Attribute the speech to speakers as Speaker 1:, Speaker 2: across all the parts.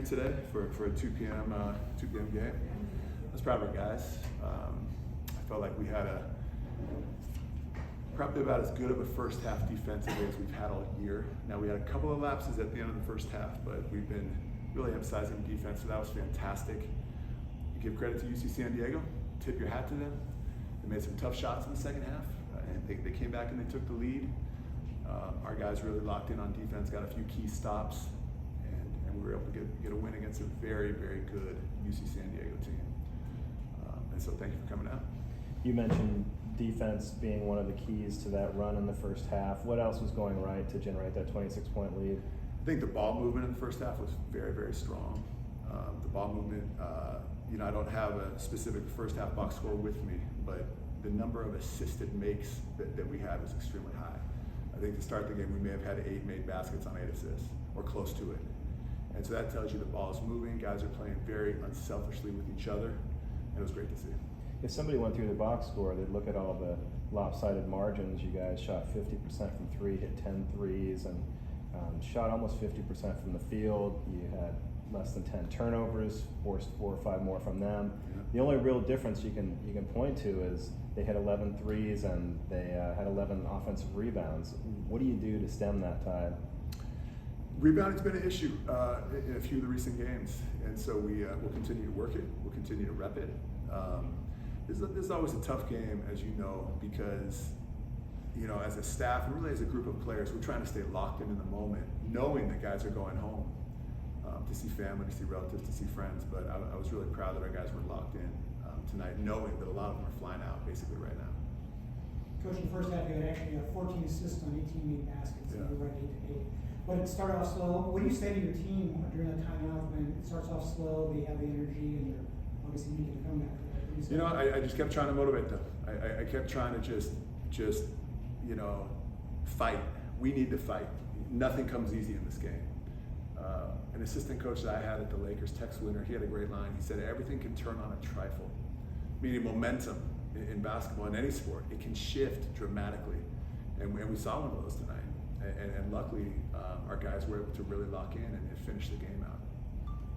Speaker 1: here today for a 2 p.m. Game. I was proud of our guys. I felt like we had probably about as good of a first half defensively as we've had all year. Now we had a couple of lapses at the end of the first half, but we've been really emphasizing defense, so that was fantastic. Give credit to UC San Diego, tip your hat to them. They made some tough shots in the second half, and they came back and they took the lead. Our guys really locked in on defense, got a few key stops, and we were able to get a win against a very, very good UC San Diego team. And so thank you for coming out.
Speaker 2: You mentioned defense being one of the keys to that run in the first half. What else was going right to generate that 26-point lead?
Speaker 1: I think the ball movement in the first half was very, very strong. The ball movement, I don't have a specific first half box score with me, but the number of assisted makes that we had was extremely high. I think to start the game, we may have had 8 made baskets on 8 assists, or close to it. And so that tells you the ball is moving, guys are playing very unselfishly with each other, and it was great to see.
Speaker 2: If somebody went through the box score, they'd look at all the lopsided margins. You guys shot 50% from 3, hit 10 threes, and shot almost 50% from the field. You had less than 10 turnovers, forced 4 or 5 more from them. Yeah. The only real difference you can point to is they had 11 threes and they had 11 offensive rebounds. What do you do to stem that tide?
Speaker 1: Rebounding's been an issue in a few of the recent games, and so we'll continue to work it. We'll continue to rep it. This is always a tough game, as you know, because as a staff and really as a group of players, we're trying to stay locked in the moment, knowing that guys are going home to see family, to see relatives, to see friends. But I was really proud that our guys were locked in tonight, knowing that a lot of them are flying out basically right now.
Speaker 3: Coach, in the first half, you had actually 14 assists on 18 made baskets, and you were right 8-8. But it started off slow. What do you say to your team during that timeout when it starts off slow, they have the energy, and they're obviously making a comeback?
Speaker 1: I just kept trying to motivate them. I kept trying to just fight. We need to fight. Nothing comes easy in this game. An assistant coach that I had at the Lakers, Tex Winter, he had a great line. He said, everything can turn on a trifle, meaning momentum in basketball, in any sport. It can shift dramatically. And we saw one of those tonight. And luckily, our guys were able to really lock in and finish the game out.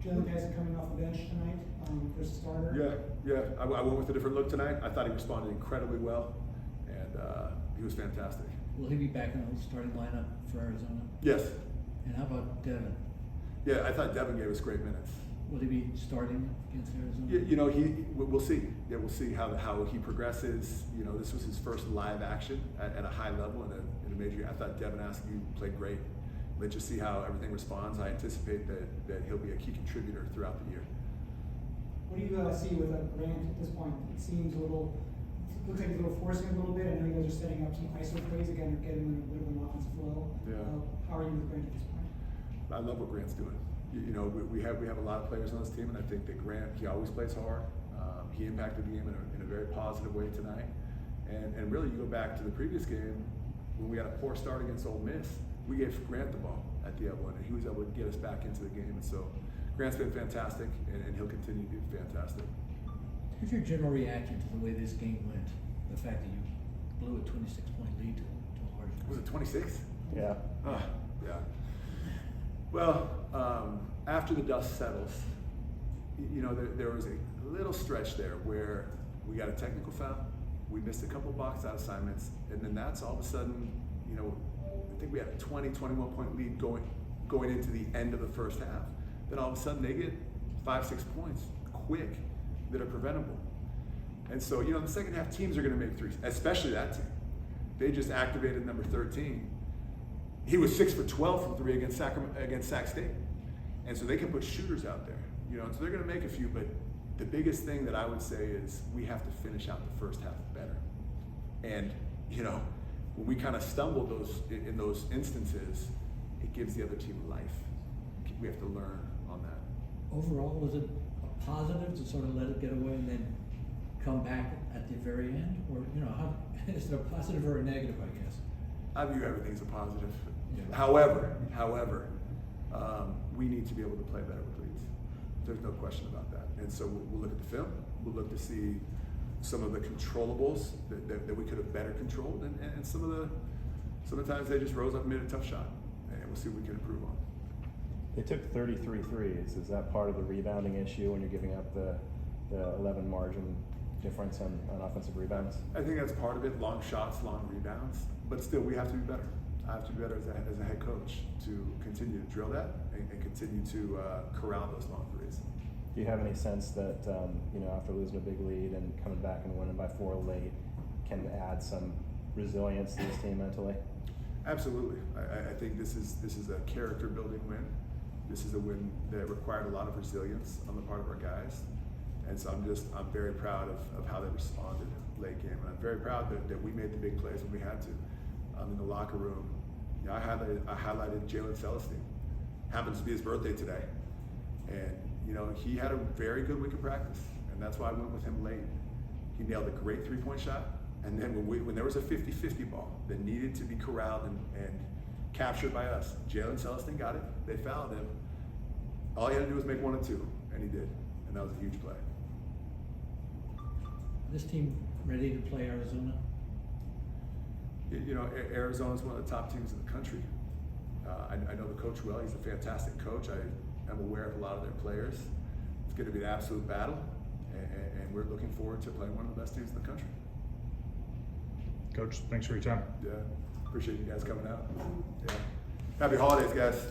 Speaker 3: Do you know the guys are coming off the bench tonight versus starter?
Speaker 1: Yeah. I went with a different look tonight. I thought he responded incredibly well, and he was fantastic.
Speaker 4: Will he be back in the starting lineup for Arizona?
Speaker 1: Yes.
Speaker 4: And how about Devin?
Speaker 1: Yeah, I thought Devin gave us great minutes.
Speaker 4: Will he be starting against Arizona?
Speaker 1: We'll see. Yeah, we'll see how he progresses. This was his first live action at a high level in a major year. I thought Devin Askew played great. Let's just see how everything responds. I anticipate that he'll be a key contributor throughout the year.
Speaker 3: What do you see with Grant at this point? It seems looks like he's a little forcing a little bit. I know you guys are setting up some ISO plays again, getting him in a bit of an offensive flow.
Speaker 1: Yeah.
Speaker 3: How are you with Grant at this point?
Speaker 1: I love what Grant's doing. We have a lot of players on this team, and I think that Grant, he always plays hard. He impacted the game in a very positive way tonight. And really, you go back to the previous game when we had a poor start against Ole Miss. We gave Grant the ball at the elbow, and he was able to get us back into the game. And so Grant's been fantastic, and he'll continue to be fantastic.
Speaker 4: What's your general reaction to the way this game went? The fact that you blew a 26-point lead to a large extent.
Speaker 1: Was it 26?
Speaker 2: Yeah.
Speaker 1: Yeah. Well, after the dust settles, there was a little stretch there where we got a technical foul, we missed a couple box out assignments, and then that's all of a sudden, I think we had a 21 point lead going into the end of the first half. Then all of a sudden they get 5-6 points quick that are preventable. And so, in the second half, teams are going to make threes, especially that team. They just activated number 13. He was 6 for 12 from 3 against Sac State. And so they can put shooters out there, and so they're going to make a few, but the biggest thing that I would say is we have to finish out the first half better. And, when we kind of stumbled in those instances, it gives the other team life. We have to learn on that.
Speaker 4: Overall, was it a positive to sort of let it get away and then come back at the very end? Or, how is it a positive or a negative, I guess?
Speaker 1: I view everything as a positive.
Speaker 4: Yeah.
Speaker 1: However, we need to be able to play better with leads. There's no question about that. And so we'll look at the film. We'll look to see some of the controllables that we could have better controlled, and some of the times they just rose up and made a tough shot, and we'll see what we can improve on.
Speaker 2: They took 33 threes. Is that part of the rebounding issue when you're giving up the 11 margin difference on offensive rebounds?
Speaker 1: I think that's part of it, long shots, long rebounds, but still we have to be better. I have to be better as a head coach to continue to drill that and continue to corral those long threes.
Speaker 2: Do you have any sense that, after losing a big lead and coming back and winning by 4 late, can add some resilience to this team mentally? Absolutely.
Speaker 1: I think this is a character building win. This is a win that required a lot of resilience on the part of our guys. And so I'm very proud of how they responded late game. And I'm very proud that we made the big plays when we had to. In the locker room, I highlighted Jalen Celestine. Happens to be his birthday today. And he had a very good week of practice. And that's why I went with him late. He nailed a great 3-point shot. And then when there was a 50-50 ball that needed to be corralled and captured by us, Jalen Celestine got it. They fouled him. All he had to do was make 1 and 2, and he did. And that was a huge play.
Speaker 4: This team ready to play Arizona?
Speaker 1: Arizona's one of the top teams in the country. I know the coach well. He's a fantastic coach. I am aware of a lot of their players. It's going to be an absolute battle, and we're looking forward to playing one of the best teams in the country.
Speaker 5: Coach, thanks for your time.
Speaker 1: Yeah, appreciate you guys coming out. Yeah. Happy holidays, guys.